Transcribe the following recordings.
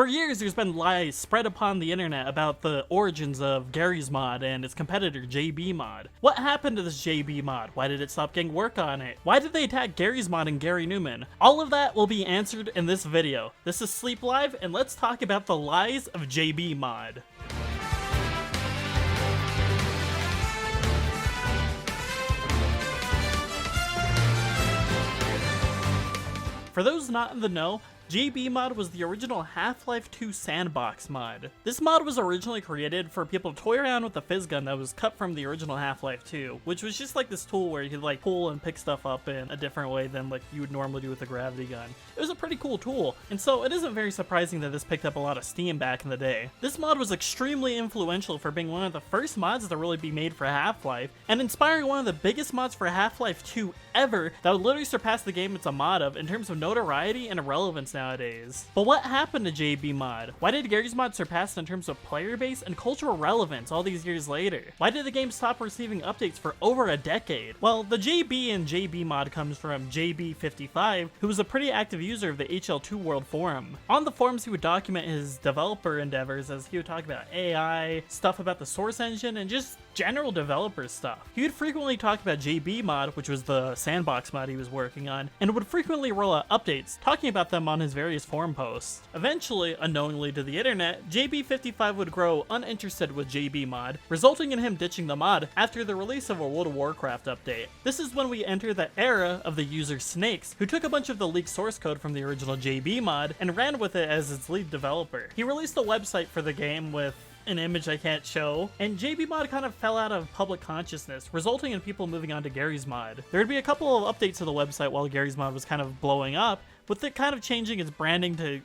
For years, there's been lies spread upon the internet about the origins of Garry's Mod and its competitor Jbmod. What happened to this Jbmod? Why did it stop getting work on it? Why did they attack Garry's Mod and Gary Newman? All of that will be answered in this video. This is SleepLIVE, and let's talk about the lies of Jbmod. For those not in the know, Jbmod was the original Half-Life 2 sandbox mod. This mod was originally created for people to toy around with the fizz gun that was cut from the original Half-Life 2, which was just like this tool where you could like pull and pick stuff up in a different way than like you would normally do with a gravity gun. It was a pretty cool tool, and so it isn't very surprising that this picked up a lot of steam back in the day. This mod was extremely influential for being one of the first mods to really be made for Half-Life, and inspiring one of the biggest mods for Half-Life 2 ever that would literally surpass the game it's a mod of in terms of notoriety and relevance nowadays. But what happened to Jbmod? Why did Garry's Mod surpass it in terms of player base and cultural relevance all these years later? Why did the game stop receiving updates for over a decade? Well, the JB in Jbmod comes from JB55, who was a pretty active user of the HL2 World Forum. On the forums, he would document his developer endeavors as he would talk about AI, stuff about the source engine, and just general developer stuff. He would frequently talk about Jbmod, which was the sandbox mod he was working on, and would frequently roll out updates, talking about them on his various forum posts. Eventually, unknowingly to the internet, JB55 would grow uninterested with Jbmod, resulting in him ditching the mod after the release of a World of Warcraft update. This is when we enter the era of the user Snakes, who took a bunch of the leaked source code from the original Jbmod and ran with it as its lead developer. He released a website for the game with an image I can't show, and Jbmod kind of fell out of public consciousness, resulting in people moving on to Garry's Mod. There would be a couple of updates to the website while Garry's Mod was kind of blowing up, with it kind of changing its branding to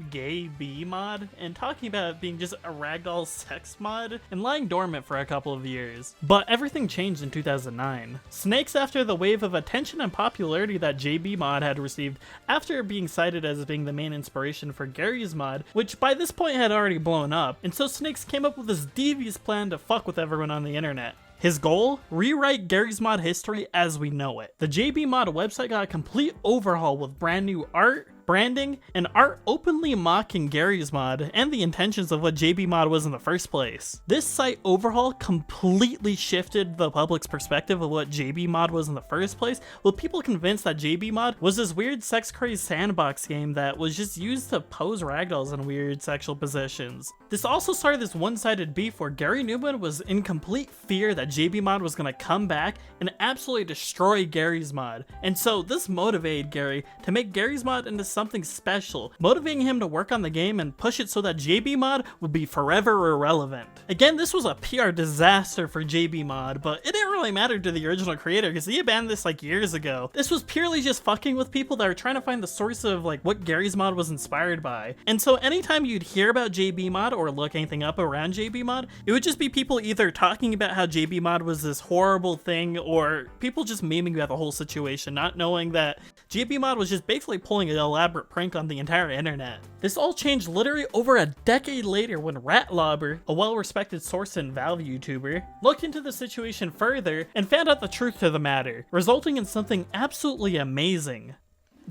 Gay B mod and talking about it being just a ragdoll sex mod and lying dormant for a couple of years. But everything changed in 2009. Snakes, after the wave of attention and popularity that Jbmod had received after being cited as being the main inspiration for Garry's Mod, which by this point had already blown up, and so Snakes came up with this devious plan to fuck with everyone on the internet. His goal? Rewrite Garry's Mod history as we know it. The Jbmod website got a complete overhaul with brand new art, branding, and art openly mocking Garry's Mod and the intentions of what Jbmod was in the first place. This site overhaul completely shifted the public's perspective of what Jbmod was in the first place, with people convinced that Jbmod was this weird sex-crazed sandbox game that was just used to pose ragdolls in weird sexual positions. This also started this one-sided beef where Gary Newman was in complete fear that Jbmod was gonna come back and absolutely destroy Garry's Mod, and so this motivated Gary to make Garry's Mod into something special, motivating him to work on the game and push it so that Jbmod would be forever irrelevant. Again, this was a PR disaster for Jbmod, but it didn't really matter to the original creator because he abandoned this like years ago. This was purely just fucking with people that were trying to find the source of like what Garry's Mod was inspired by. And so anytime you'd hear about Jbmod or look anything up around Jbmod, it would just be people either talking about how Jbmod was this horrible thing or people just memeing about the whole situation, not knowing that Jbmod was just basically pulling an elaborate prank on the entire internet. This all changed literally over a decade later when Ratlobber, a well-respected source and Valve YouTuber, looked into the situation further and found out the truth to the matter, resulting in something absolutely amazing.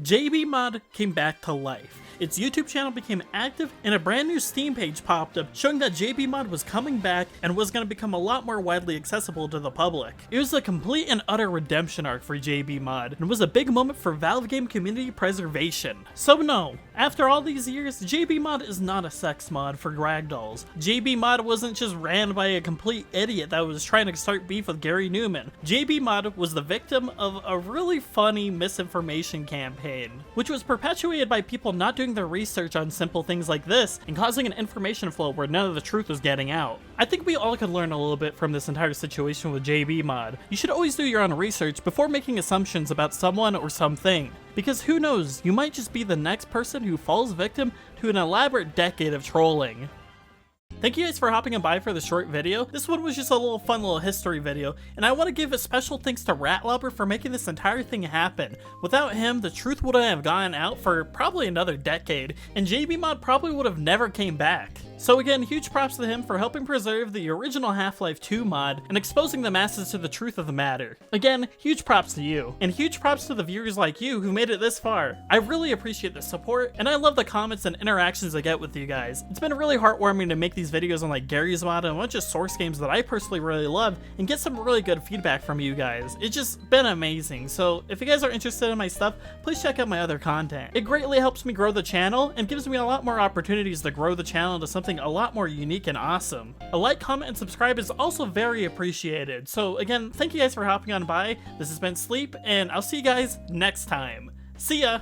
Jbmod came back to life. Its YouTube channel became active and a brand new Steam page popped up showing that Jbmod was coming back and was going to become a lot more widely accessible to the public. It was a complete and utter redemption arc for Jbmod and was a big moment for Valve game community preservation. So no, after all these years, Jbmod is not a sex mod for ragdolls. Jbmod wasn't just ran by a complete idiot that was trying to start beef with Gary Newman. Jbmod was the victim of a really funny misinformation campaign, which was perpetuated by people not doing their research on simple things like this and causing an information flow where none of the truth was getting out. I think we all could learn a little bit from this entire situation with Jbmod. You should always do your own research before making assumptions about someone or something, because who knows, you might just be the next person who falls victim to an elaborate decade of trolling. Thank you guys for hopping on by for the short video. This one was just a little fun little history video, and I want to give a special thanks to Ratlobber for making this entire thing happen. Without him, the truth wouldn't have gotten out for probably another decade, and Jbmod probably would have never came back. So again, huge props to him for helping preserve the original Half-Life 2 mod and exposing the masses to the truth of the matter. Again, huge props to you, and huge props to the viewers like you who made it this far. I really appreciate the support, and I love the comments and interactions I get with you guys. It's been really heartwarming to make these videos on like Gary's mod and a bunch of source games that I personally really love and get some really good feedback from you guys. It's just been amazing. So if you guys are interested in my stuff, please check out my other content. It greatly helps me grow the channel and gives me a lot more opportunities to grow the channel into something a lot more unique and awesome. A like, comment, and subscribe is also very appreciated. So again, thank you guys for hopping on by. This has been Sleep, and I'll see you guys next time. See ya!